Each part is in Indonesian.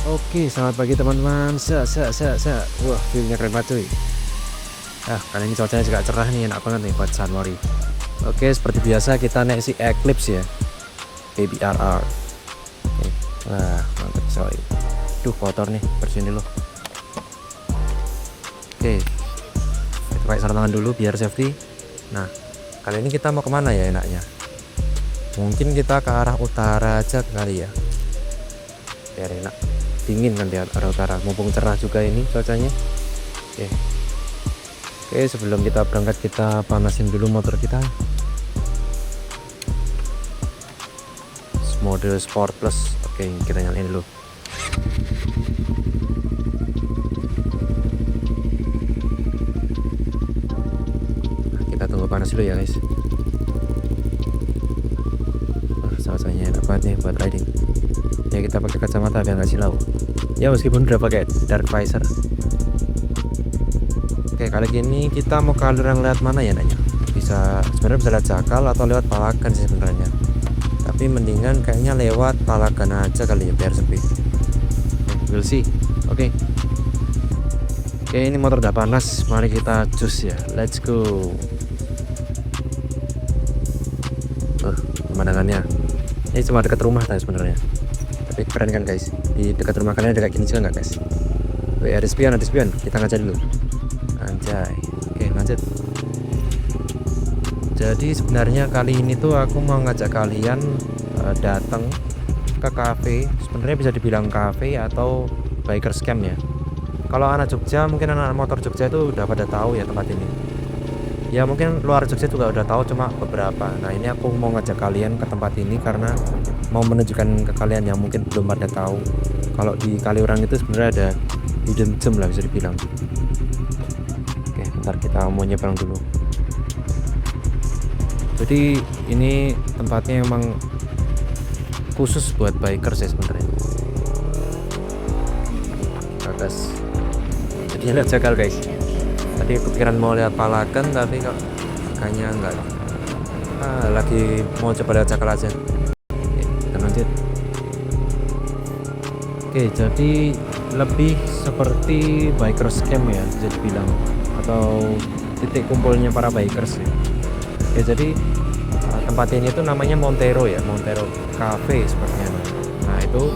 Oke, selamat pagi teman-teman. Wah, viewnya keren banget cuy. Kali ini cuacanya juga cerah nih, enak banget nih buat sunmori. Oke, seperti biasa kita naik si Eclipse ya, Baby RR. Oke, wah mantap coy. Duh, kotor nih, bersihin dulu. Oke, kita pakai sarung tangan dulu biar safety. Nah, kali ini kita mau kemana ya enaknya? Mungkin kita ke arah utara aja kali ya, biar enak. Dingin kan di arah utara, mumpung cerah juga ini cuacanya. Oke, sebelum kita berangkat kita panasin dulu motor kita. Mode Sport Plus. Oke, kita nyalain dulu. Kita tunggu panas dulu ya guys. Suasananya enak banget nih buat riding. Ya, kita pakai kacamata biar nggak silau ya, meskipun udah pakai dark visor. Oke, kali ini kita mau ke alur yang lewat mana ya nanya? Sebenarnya bisa lewat Jakal atau lewat Palagan sih sebenarnya, tapi mendingan kayaknya lewat Palagan aja kali ya biar sepi. We'll see. Oke, ini motor udah panas, mari kita cus ya, let's go. Pemandangannya ini cuma dekat rumah tadi sebenarnya, tapi keren kan guys. Di dekat rumah kalian ada kayak gini juga nggak guys? Ada spion, kita ngajak dulu. Anjay. Oke, lanjut. Jadi sebenarnya kali ini tuh aku mau ngajak kalian datang ke cafe. Sebenarnya bisa dibilang cafe atau biker camp ya. Kalau anak Jogja, mungkin anak motor Jogja itu udah pada tahu ya tempat ini. Ya mungkin luar Jogja juga udah tahu, cuma beberapa. Nah, ini aku mau ngajak kalian ke tempat ini karena mau menunjukkan ke kalian yang mungkin belum pada tahu kalau di Kaliurang itu sebenarnya ada hidden gem lah bisa dibilang. Oke, bentar kita mau nyebrang dulu. Jadi ini tempatnya emang khusus buat biker sih sebenarnya. Bagus. Jadi lihat Jakal guys. Tadi kepikiran mau lihat Palagan tapi kok kayaknya enggak. Lagi mau coba lihat Jakal aja. Oke, kita lanjut. Oke, jadi lebih seperti bikers camp ya bisa dibilang, atau titik kumpulnya para bikers ya. Oke, jadi tempat ini tuh namanya Montero ya, Montero Cafe sepertinya. Nah, itu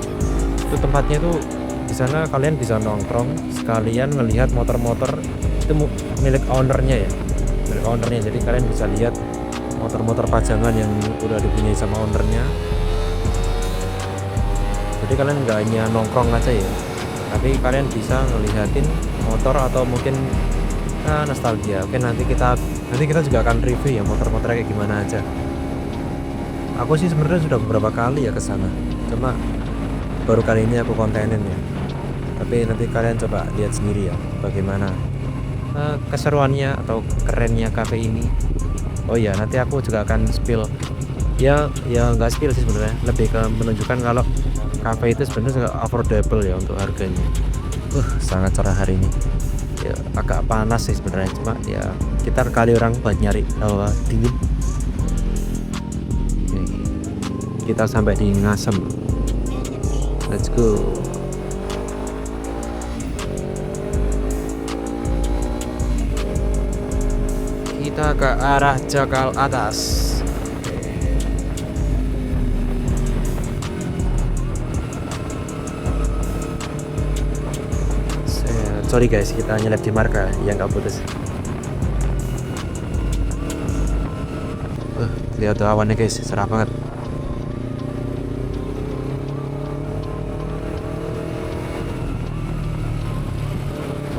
tempatnya tuh di sana kalian bisa nongkrong sekalian melihat motor-motor itu milik ownernya ya, jadi kalian bisa lihat motor-motor pajangan yang udah dipunyai sama ownernya. Jadi kalian nggak hanya nongkrong aja ya, tapi kalian bisa ngelihatin motor atau mungkin nostalgia. Oke, nanti kita juga akan review ya motor-motornya kayak gimana aja. Aku sih sebenarnya sudah beberapa kali ya ke sana, cuma baru kali ini aku kontenin ya. Tapi nanti kalian coba lihat sendiri ya bagaimana keseruannya atau kerennya cafe ini. Oh iya, nanti aku juga akan spill ya nggak spill sih sebenarnya, lebih ke menunjukkan kalau cafe itu sebenarnya affordable ya untuk harganya. Sangat cerah hari ini ya, agak panas sih sebenarnya, cuma ya kita kali orang buat nyari hawa dingin. Oke, kita sampai di Ngasem, let's go. Kita ke arah Jakal atas. Sorry guys, kita nyelip di marka yang nggak putus. Lihat tuh awannya guys, cerah banget.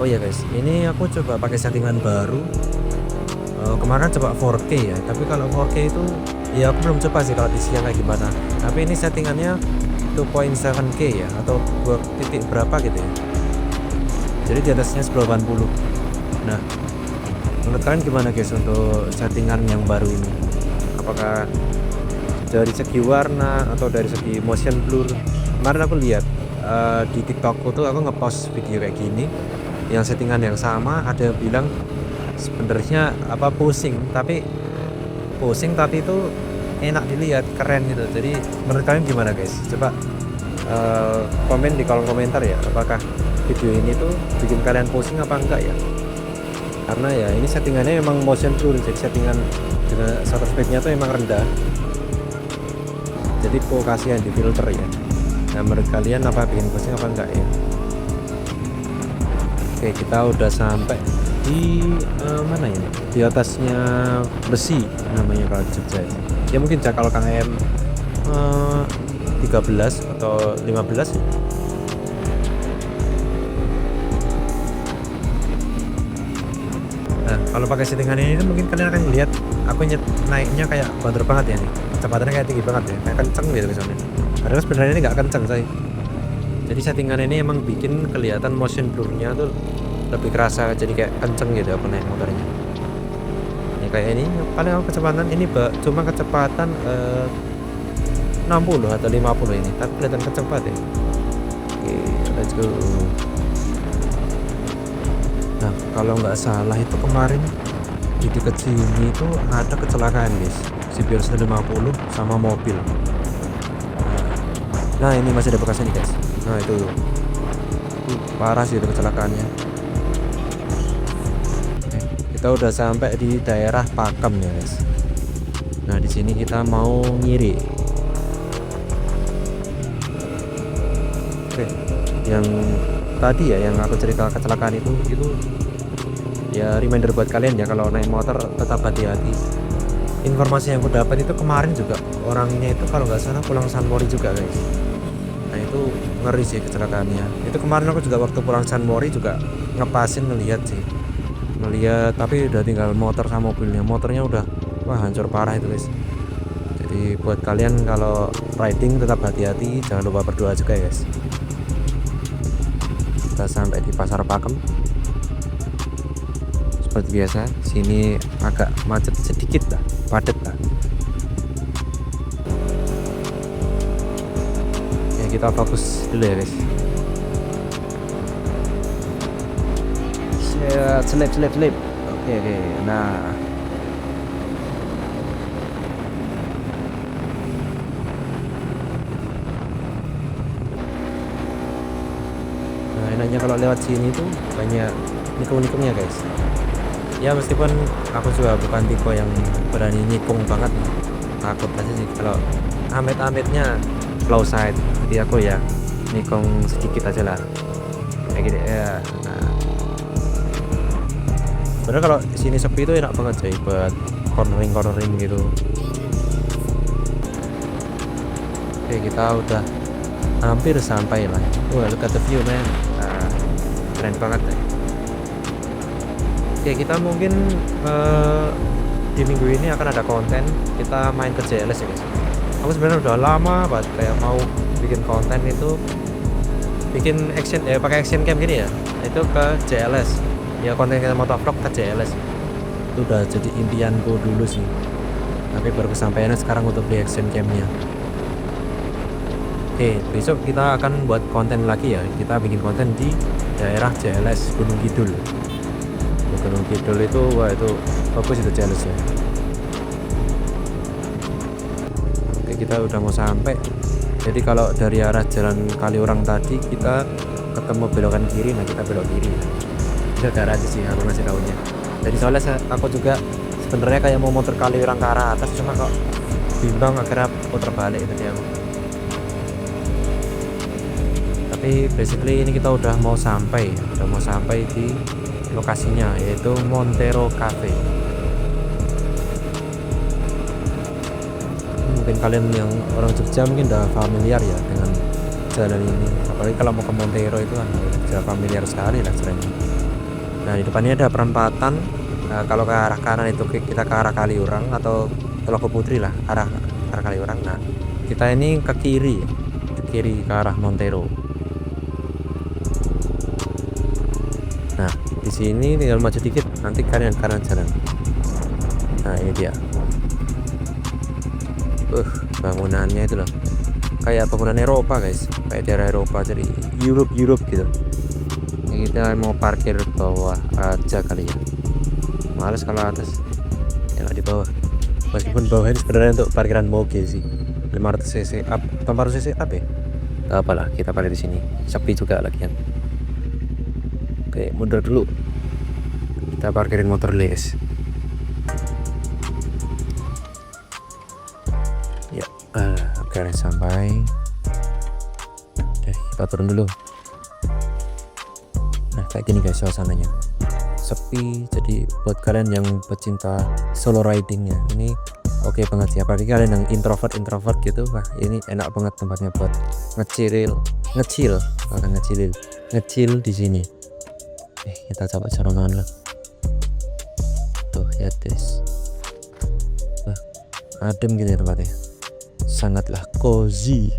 Oh iya guys, ini aku coba pakai settingan baru. Kemarin coba 4K ya, tapi kalau 4K itu ya aku belum coba sih kalau di siang kayak gimana. Tapi ini settingannya 2.7K ya, atau 2 titik berapa gitu ya. Jadi di atasnya 1080. Nah, menurut kalian gimana guys untuk settingan yang baru ini? Apakah dari segi warna atau dari segi motion blur? Kemarin aku lihat di TikTokku tuh aku ngepost video kayak gini, yang settingan yang sama, ada yang bilang sebenarnya pusing tapi itu enak dilihat, keren gitu. Jadi menurut kalian gimana guys? Coba komen di kolom komentar ya, apakah video ini tuh bikin kalian pusing apa enggak ya. Karena ya ini settingannya emang motion blur, jadi settingan dengan shutter speednya tuh emang rendah, jadi kasihan di filter ya. Nah menurut kalian apa bikin pusing apa enggak ya. Oke, kita udah sampai di mana ini, di atasnya besi namanya kalau di Jogja ya, mungkin Jakal KM 13 atau 15 ya. Nah kalau pakai settingan ini mungkin kalian akan lihat aku naiknya kayak banter banget ya nih, kecepatannya kayak tinggi banget ya, kayak kenceng gitu misalnya, padahal sebenarnya ini nggak kenceng say. Jadi settingan ini emang bikin kelihatan motion blurnya tuh lebih kerasa, jadi kayak kenceng gitu aku naik motornya ya. Kayak ini paling aku kecepatan ini cuma kecepatan 60 atau 50 ini, tapi kelihatan kenceng banget ya. Oke, let's go. Nah kalau nggak salah itu kemarin di dekat sini itu ada kecelakaan guys, CBR 150 sama mobil. Nah ini masih ada bekasnya nih guys. Nah itu parah sih itu kecelakaannya. Kita udah sampai di daerah Pakem ya guys. Nah di sini kita mau ngiri. Oke, yang tadi ya yang aku cerita kecelakaan itu ya reminder buat kalian ya, kalau naik motor tetap hati-hati. Informasi yang aku dapat itu kemarin juga orangnya itu kalau nggak salah pulang San Mori juga guys. Nah itu ngeri sih kecelakaannya. Itu kemarin aku juga waktu pulang San Mori juga ngepasin ngelihat, tapi udah tinggal motor sama mobilnya. Motornya udah hancur parah itu guys. Jadi buat kalian kalau riding tetap hati-hati, jangan lupa berdoa juga ya guys. Kita sampai di Pasar Pakem. Seperti biasa, sini agak macet sedikit lah, padat lah. Ya kita fokus dulu ya guys. Selip. Oke. Nah enaknya kalau lewat sini tuh banyak nikung-nikungnya guys. Ya meskipun aku juga bukan tipe yang berani nikung banget, takut aja sih kalau amit-amitnya low side, jadi aku ya nikung sedikit aja lah kayak gini ya. Nah padahal kalau sini sepi itu enak banget sih buat cornering gitu. Oke, kita udah hampir sampai lah. Wah, look at the view man. Nah, keren banget deh. Oke, kita mungkin di minggu ini akan ada konten kita main ke JLS ya guys. Aku sebenarnya udah lama banget kayak mau bikin konten itu, bikin action pakai action cam gini ya, itu ke JLS ya, konten kita motovlog ke JLS. Itu udah jadi impianku dulu sih, tapi baru kesampaiannya sekarang untuk di action camnya. Oke, besok kita akan buat konten lagi ya, kita bikin konten di daerah JLS Gunung Kidul. Gunung Kidul itu wah itu bagus itu JLS ya. Oke, kita udah mau sampai. Jadi kalau dari arah jalan Kaliurang tadi kita ketemu belokan kiri, nah kita belok kiri. Gara-gara aja sih aku ngasih tahunya. Jadi soalnya aku juga sebenarnya kayak mau muter Kaliurang ke arah atas, cuma kok bimbang akhirnya putar balik itu dia. Tapi basically ini kita udah mau sampai di lokasinya, yaitu Montero Cafe. Mungkin kalian yang orang Jogja mungkin udah familiar ya dengan jalan ini, apalagi kalau mau ke Montero itu kan sudah familiar sekali lah jalannya. Nah di depannya ada perempatan. Nah, kalau ke arah kanan itu kita ke arah Kaliurang atau Telaga Putri lah, arah Kaliurang. Nah kita ini ke kiri ke arah Montero. Nah di sini tinggal maju dikit, nanti kanan jalan. Nah ini dia. Bangunannya itu loh kayak bangunan Eropa guys, kayak daerah Eropa, jadi Europe gitu. Ini kita mau parkir bawah aja kali ya, males kalau atas ya, di bawah. Meskipun bawah ini sebenarnya untuk parkiran moge sih, 500 cc up, 400 cc up ya, nggak apalah, kita parkir di sini, sepi juga lagian. Oke, mundur dulu, kita parkirin motor les. Ya, oke, sampai. Kita turun dulu. Nah, kayak gini guys suasananya, sepi. Jadi buat kalian yang pecinta solo ridingnya, ini oke banget sih. Apalagi kalian yang introvert gitu, wah ini enak banget tempatnya buat ngecil di sini. Kita coba jalan lah. Tuh ya guys, wah adem gitu ya tempatnya, sangatlah cozy.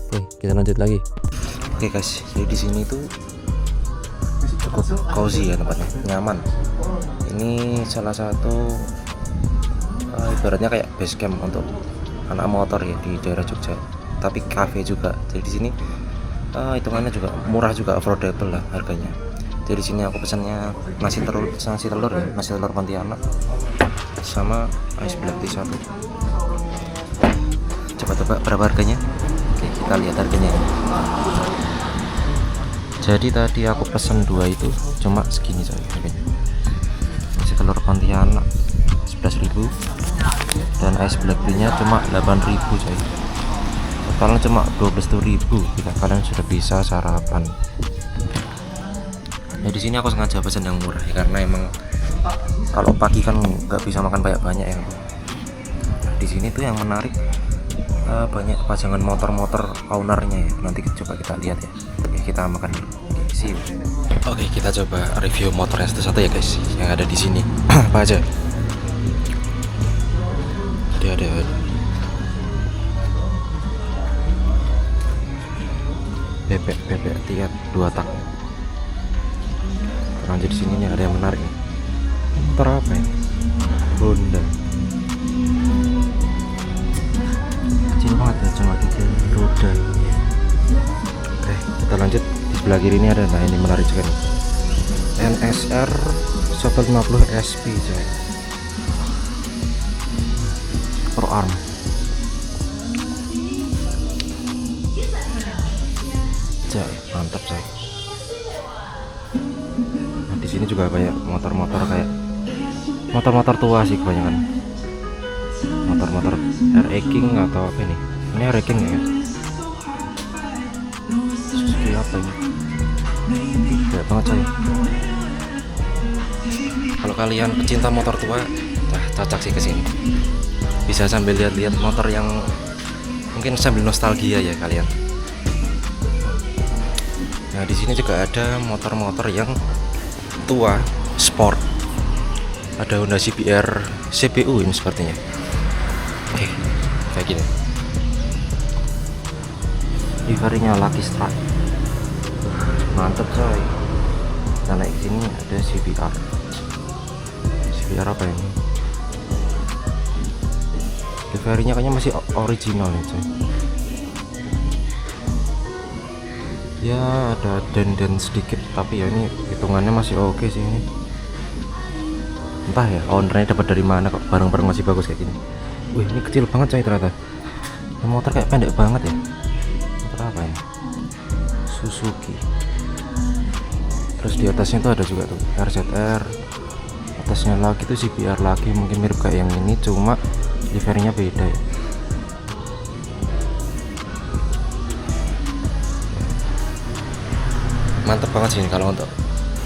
Oke, kita lanjut lagi. Oke guys, jadi di sini tuh cukup cozy ya tempatnya, nyaman. Ini salah satu ibaratnya kayak base camp untuk anak motor ya di daerah Jogja, tapi cafe juga. Jadi di sini hitungannya juga murah, juga affordable lah harganya. Jadi di sini aku pesannya nasi telur ya, nasi telur Pontianak sama ice black tea 1. Coba tebak berapa harganya? Oke, kita lihat harganya. Jadi tadi aku pesan 2 itu cuma segini coy harganya. Nasi telur Pontianak 11.000 dan ice black tea-nya cuma 8.000 coy. Totalnya cuma 21.000 jika kalian sudah bisa sarapan. Nah, di sini aku sengaja pesan yang murah ya, karena emang kalau pagi kan nggak bisa makan banyak ya. Nah, di sini tuh yang menarik banyak pajangan motor-motor ownernya ya. Nanti coba kita lihat ya. Oke, kita makan dulu. See you. Oke, kita coba review motornya satu-satu ya guys, yang ada di sini. Apa aja? Ada bebek Tiat 2 tak. Lanjut di sini nih, ada yang menarik nih. Motor apa ya? Honda. Kecil banget ya, cuma 3 roda. Oke, kita lanjut. Di sebelah kiri ini ada, nah ini menarik juga nih. NSR 150 SP coy. Pro Arm. Coy, mantap coy. Nah, di sini juga banyak motor-motor kayak motor-motor tua sih kebanyakan. Motor-motor RE King atau apa ini? Ini RE King ya. Suzuki apa ini? Gede banget coy. Kalau kalian pecinta motor tua, cocok sih kesini. Bisa sambil lihat-lihat motor yang mungkin sambil nostalgia ya kalian. Nah, di sini juga ada motor-motor yang tua, sport. Ada Honda CBR CPU ini sepertinya. Oke, kayak gini. Liverynya Lucky Strike. Mantep coy. Nah, naik sini ada CBR. CBR apa ini? Liverynya kayaknya masih original nih coy. Ya ada den sedikit, tapi ya ini hitungannya masih oke sih ini. Entah ya ownernya dapat dari mana kok barang-barang masih bagus kayak gini. Wih, ini kecil banget coy ternyata. Ini motor kayak pendek banget ya. Motor apa ini? Suzuki. Terus di atasnya tuh ada juga tuh RZR. Atasnya lagi tuh CBR lagi, mungkin mirip kayak yang ini, cuma liverynya beda ya. Mantep banget sih ini kalau untuk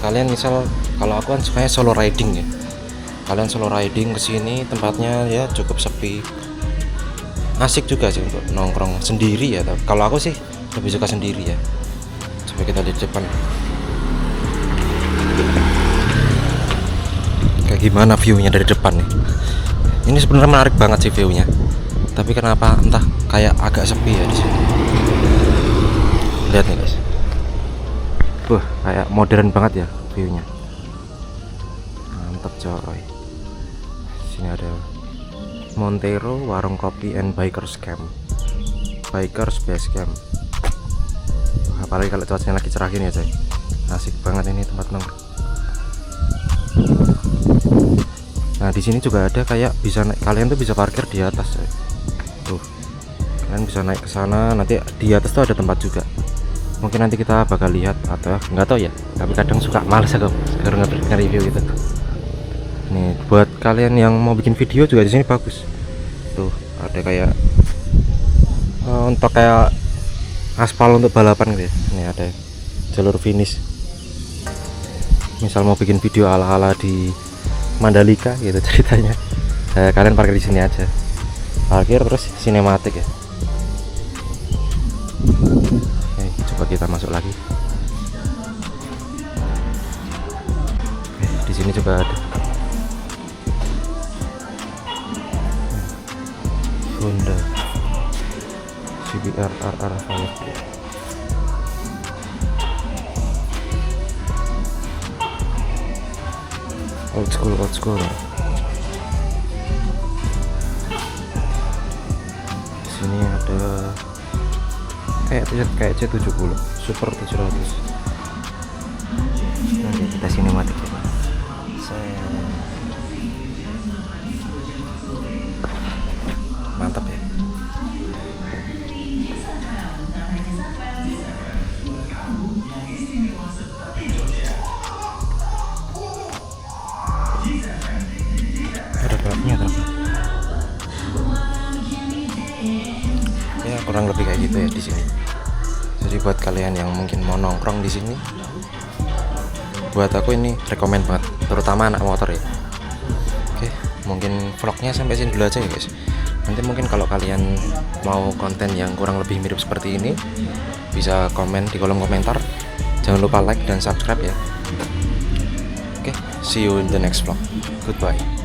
kalian, misal kalau aku kan sukanya solo riding ya. Kalian solo riding kesini, tempatnya ya cukup sepi, asik juga sih untuk nongkrong sendiri ya. Kalau aku sih lebih suka sendiri ya. Coba kita lihat depan kayak gimana viewnya dari depan nih. Ini sebenarnya menarik banget sih viewnya, tapi kenapa entah kayak agak sepi ya di sini. Lihat nih guys. Wah, kayak modern banget ya viewnya. Mantap coy. Sini ada Montero, warung kopi and bikers camp. Bikers base camp. Wah, apalagi kalau cuacanya lagi cerah gini ya coy. Asik banget ini tempat nongkrong. Nah, di sini juga ada kayak bisa kalian tuh bisa parkir di atas coy. Tuh. Kalian bisa naik ke sana, nanti di atas tuh ada tempat juga. Mungkin nanti kita bakal lihat atau nggak tahu ya. Tapi kadang suka males aku nge-review gitu. Nih buat kalian yang mau bikin video juga di sini bagus. Tuh ada kayak untuk kayak aspal untuk balapan gitu ya. Ini ada jalur finish. Misal mau bikin video ala-ala di Mandalika gitu ceritanya, kalian parkir di sini aja. Parkir terus sinematik ya. Oke, coba kita masuk lagi. Di sini juga ada Honda CBR RR Valor. Old school. Sini ada kayak C70 Super 700. Nanti kita sinematik ya. Mantap ya. Ada baknya ternyata. Ya kurang lebih kayak gitu ya di sini. Jadi buat kalian yang mungkin mau nongkrong di sini, buat aku ini rekomen banget, terutama anak motor ya. Oke, mungkin vlognya sampai sini dulu aja ya guys. Nanti mungkin kalau kalian mau konten yang kurang lebih mirip seperti ini, bisa komen di kolom komentar. Jangan lupa like dan subscribe ya. Oke, see you in the next vlog. Goodbye.